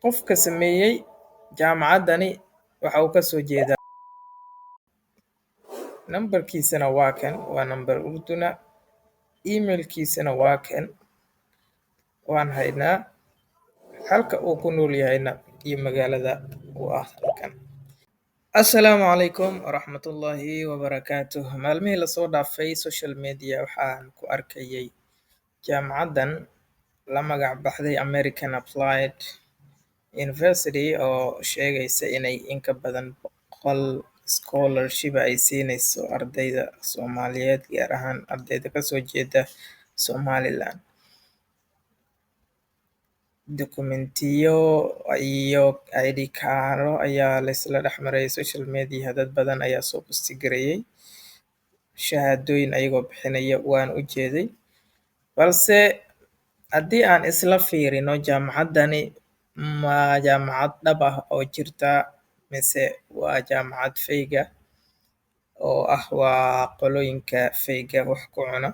qofka sameeyey jaamacaddani waxa uu ka soo jeedaa nambarkiisana waa kan, waa nambar urduna. Emailkiisana waa kan, waan haynaa. Halka uu ku nool yahayna iyo magaalada uu ah halkan. Assalaamu calaykum waraxmatullaahi wabarakaatuh. Maalmihii lasoo dhaafay social media waxaan ku arkayay jaamacaddan la magac baxday American Applied University oo sheegaysa inay in ka badan 100 scholarship ay siinayso ardayda Soomaaliyeed, gaar ahaan ardayda ka soo jeeda Somaliland. Dokumentiyo iyo ID kaaro ayaa laysla dhex maray social media. Dad badan ayaa soo postigareeyay shahaadooyin ayagoo bixinaya, waan u jeeday. Balse haddii aan isla fiirino jaamacaddani ma jaamacad dhab ah oo jirta mise waa jaamacad feyga oo ah waa qolooyinka feyga wax ku cuna.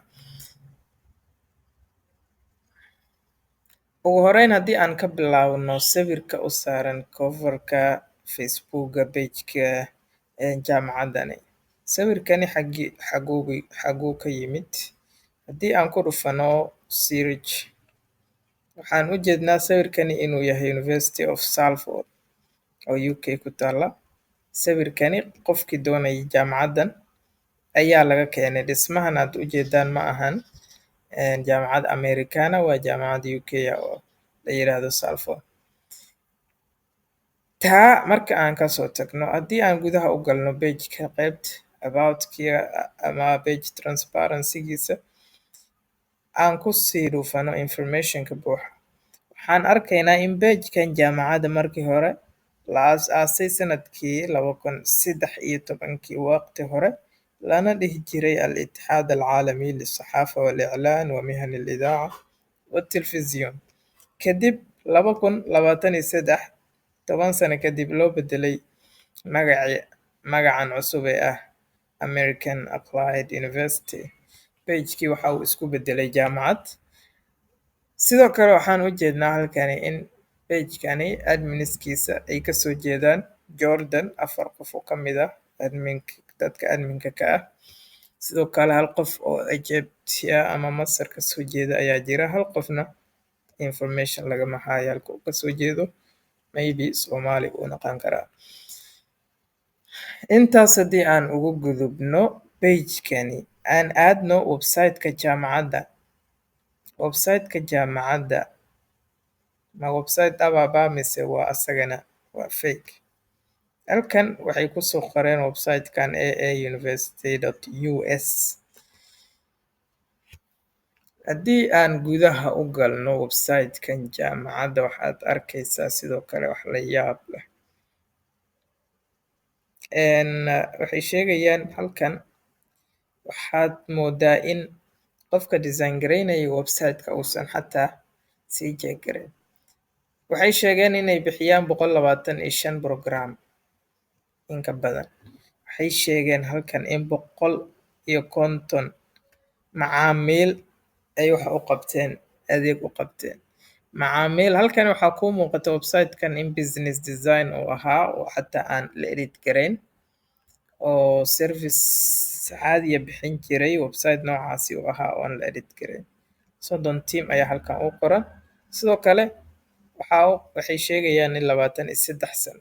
Ugu horeyn haddii aan ka bilaabno sawirka u saaran coverka Facebooka page-ka jaamacaddani. Sawirkani xaguu ka yimid? Haddii aan ku dhufano search waxaan u jeednaa sawirkani inuu yahay University of Salford oo UK ku taala. Sawirkani qofkii doonayay jaamacaddan ayaa laga keenay. Dhismahan aad u jeedaan ma ahan jaamacad Americana, waa jaamacad UK oo la yiraahdo Salford. Taa marka aan ka soo tagno, haddii aan gudaha u galno page-ka qaybta about-kiga ama page transparency-giisa aan ku sii dhufano information-ka buuxa, waxaan arkaynaa in page-kan jaamacadda markii hore la aasaasay sanadkii 2013 waqti hore, lana dhihi jiray Al-Ittixaad Alcaalami Lissaxaafa Waliclaan wa Mihan Alidaaca Watilfisyoon. Kadib 2023, 10 sano kadib, loo bedelay magacan cusub ee ah American Applied University. Page-kii waxa uu isku bedelay jaamacad. Sidoo kale waxaan u jeednaa halkani in page-kani adminskiisa ay ka soo jeedaan Jordan, 4 qof oo ka mid ah dadka adminka ka ah. Sidoo kale 1 qof oo Egyptia ama Masar ka soo jeeda ayaa jira. 1 qofna information lagama hayo halka uu ka soo jeedo, maybe Soomaali uu noqon karaa. Intaas haddii aan ugu gudubno page-kani, aan aadno website-ka jaamacadda. Website-ka jaamacadda ma website dhab ah mise waa asagana waa fake? Halkan waxay ku soo qoreen website-kan aauniversity.us. Haddii aan gudaha u galno website-kan jaamacadda, waxaad arkaysaa sidoo kale wax la yaab leh. Waxay sheegayaan halkan, waxaad moodaa in qofka design gareynaya website-ka uusan xataa sii check gareyn. Waxay sheegeen inay bixiyaan 125 program in ka badan. Waxay sheegeen halkan in 150 macaamiil ay wax u qabteen, adeeg u qabteen. Macaamiil halkan waxaa kuu muuqata website-kan in business design uu ahaa oo xataa aan la edit gareyn oo service caadiya bixin jiray. Website noocaasi uu ahaa oo aan la edit gareyn. 30 team ayaa halkan u qoran. Sidoo kale waxay sheegayaan in 23 sano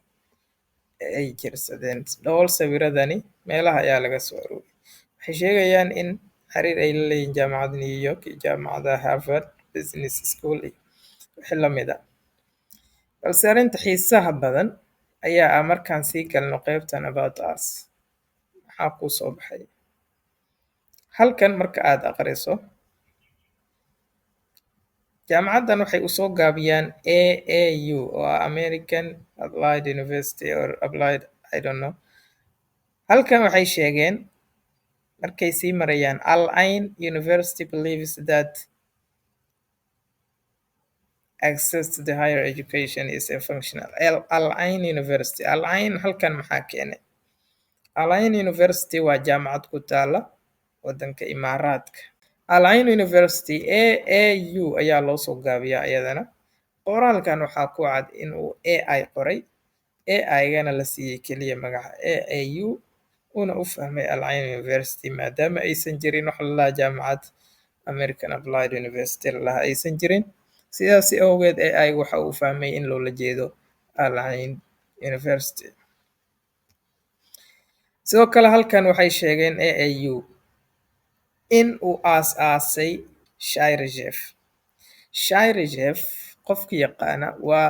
ay jirsadeen. Dhowr sawiradani meelaha ayaa laga soo ururiyay. Waxay sheegayaan in xiriir ay la leeyihiin jaamacadda New York iyo jaamacadda Harvard Business School iyo wixii la mid ah. Balse arrinta xiisaha badan ayaa ah markaan sii galno qaybtan about us. Maxaa kuu soo baxay? Halkan marka aad akhriso, jaamacaddan waxay u soo gaabiyaan AAU oo ah American Applied University or Applied, I don't know. Halkan waxay sheegeen markay sii marayaan, Al-Ain University believes that access to the higher education is a functional. Al-Ain University. Al-Ain halkan maxaa keenay? Al-Ain University waa jaamacad ku taala waddanka Imaaraadka. Al-Ain University AAU ayaa loo soo gaabiyaa iyadana. qoraalkan waxaa ku cad inuu AI qoray, AI-gana la siiyey keliya magaca AAU, una u fahmay Al-Ain University maadaama aysan jirin wax la lahaa jaamacad American Applied University lalaha aysan jirin. Sidaasi awgeed AI waxa uu fahmay in loola jeedo Al-Ain University. Sidoo kale halkan waxay sheegeen AAU in uu aas-aasay Shai Rajef. Shai Rajef, qofka yaqaana, waa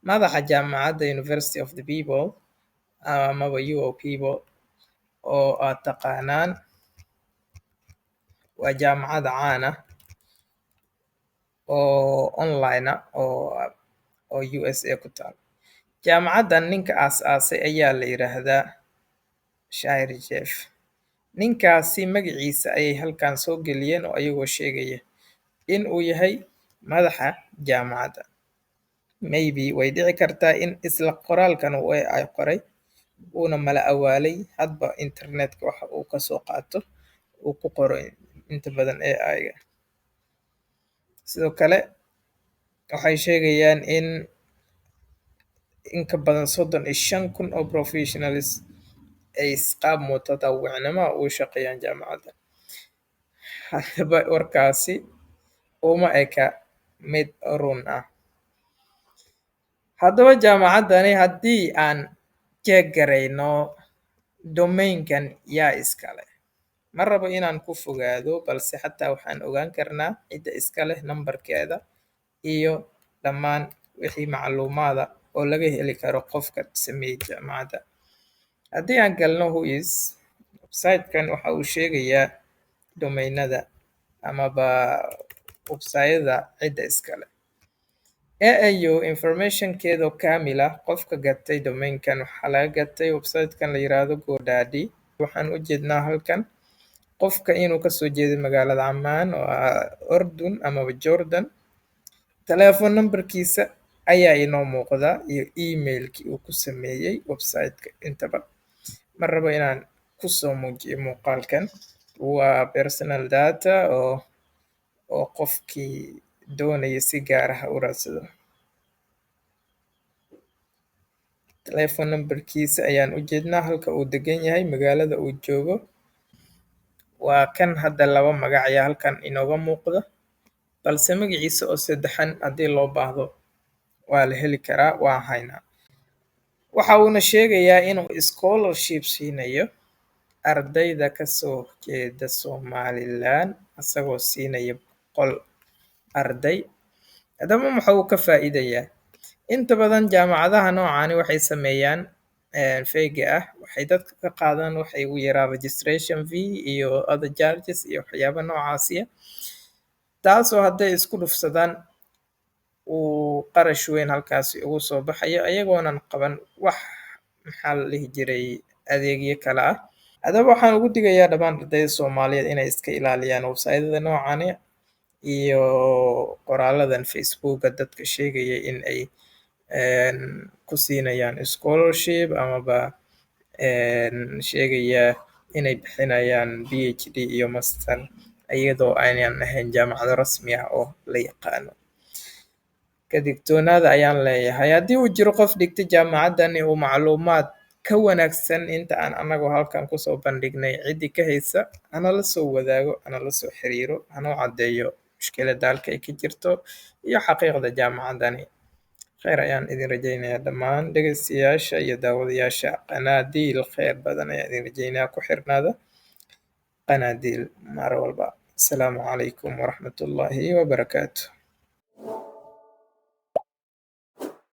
madaxa jaamacadda University of the People amaba UO People oo aad taqaanaan. Waa jaamacad caan ah oo online ah oo USA ku taal. Jaamacaddan ninka aas-aasay ayaa la yiraahdaa Shai Rajef. Ninkaasi magaciisa ayay halkan soo geliyeen oo ayagoo sheegaya in uu yahay madaxa jaamacadda. Maybe way dhici kartaa in isla qoraalkan uu AI qoray uuna mala awaalay hadba internetka waxa uu ka soo qaato uu ku qoro inta badan AI-ga. Sidoo kale waxay sheegayaan in ka badan 35,000 oo professionals ay qaab mutadawwicnimo ugu shaqeeyaan jaamacadda. Haddaba warkaasi uma eka mid run ah. Haddaba jaamacaddani haddii aan jeegarayno domain-kan yaa iska leh. Ma rabo inaan ku fogaado, balse xataa waxaan ogaan karnaa cidda iska leh, nambarkeeda, iyo dhammaan wixii macluumaada oo laga heli karo qofka sameeyey jaamacadda. Haddii aan galno whois, website-kan waxa uu sheegayaa domainada amaba website-yada cidda iska leh. AAU information-keeda kaamil ah, qofka gatay domain-kan waxaa laga gatay website-kan la yiraahdo GoDaddy. Waxaan u jeednaa halkan qofka inuu kasoo jeedo magaalada Ammaan oo Urdun amaba Jordan. Telephone numberkiisa ayaa inoo muuqda iyo emailkii uu ku sameeyey website-ka intaba. Ma rabo inaan kusoo muujiyo muuqaalkan. Waa personal data oo qofkii doonaya si gaar ah u raadsado. Telephone numberkiisa ayaan u jeednaa, halka uu degan yahay, magaalada uu joogo. Waa kan hadda 2 magac ayaa halkan inooga muuqda, balse magaciisa oo saddexan haddii loo baahdo waa la heli karaa, waa haynaa. Waxa uuna sheegayaa inuu scholarship siinayo ardayda kasoo jeeda Somaliland, asagoo siinaya 100 arday. Haddaba waxa uu ka faa'iidayaa? Inta badan jaamacadaha noocani waxay sameeyaan feyga ah, waxay dadka ka qaadaan waxay ugu yaraan registration fee iyo other charges iyo waxyaabo noocaasiya, taasoo hadday isku dhufsadaan uu qarash weyn halkaasi ugu soo baxayo ayagoonan qaban wax maxaa la dhihi jiray adeegyo kale ah. Haddaba waxaan ugu digayaa dhammaan ardayda Soomaaliyeed inay iska ilaaliyaan website-yada noocani iyo qoraaladan Facebook-ga dadka sheegaya in ay ku siinayaan scholarship amaba sheegaya inay bixinayaan PhD iyo master iyadoo aanan ahayn jaamacado rasmi ah oo la yaqaano. Ka digtoonaada ayaan leeyahay. Haddii uu jiro qof dhigtay jaamacaddani uu macluumaad ka wanaagsan inta aan anagu halkan kusoo bandhignay ciddii ka haysa, hana la soo wadaago, hana la soo xiriiro, hana u caddeeyo mushkiladda halka ay ka jirto iyo xaqiiqda jaamacaddani. Khayr ayaan idin rajaynayaa dhammaan dhegeystayaasha iyo daawadayaasha Qanaadiil. Khayr badan ayaan idin rajaynayaa. Ku xirnaada Qanaadiil mar walba. Asalaamu calaykum waraxmatullaahi wabarakaatuh.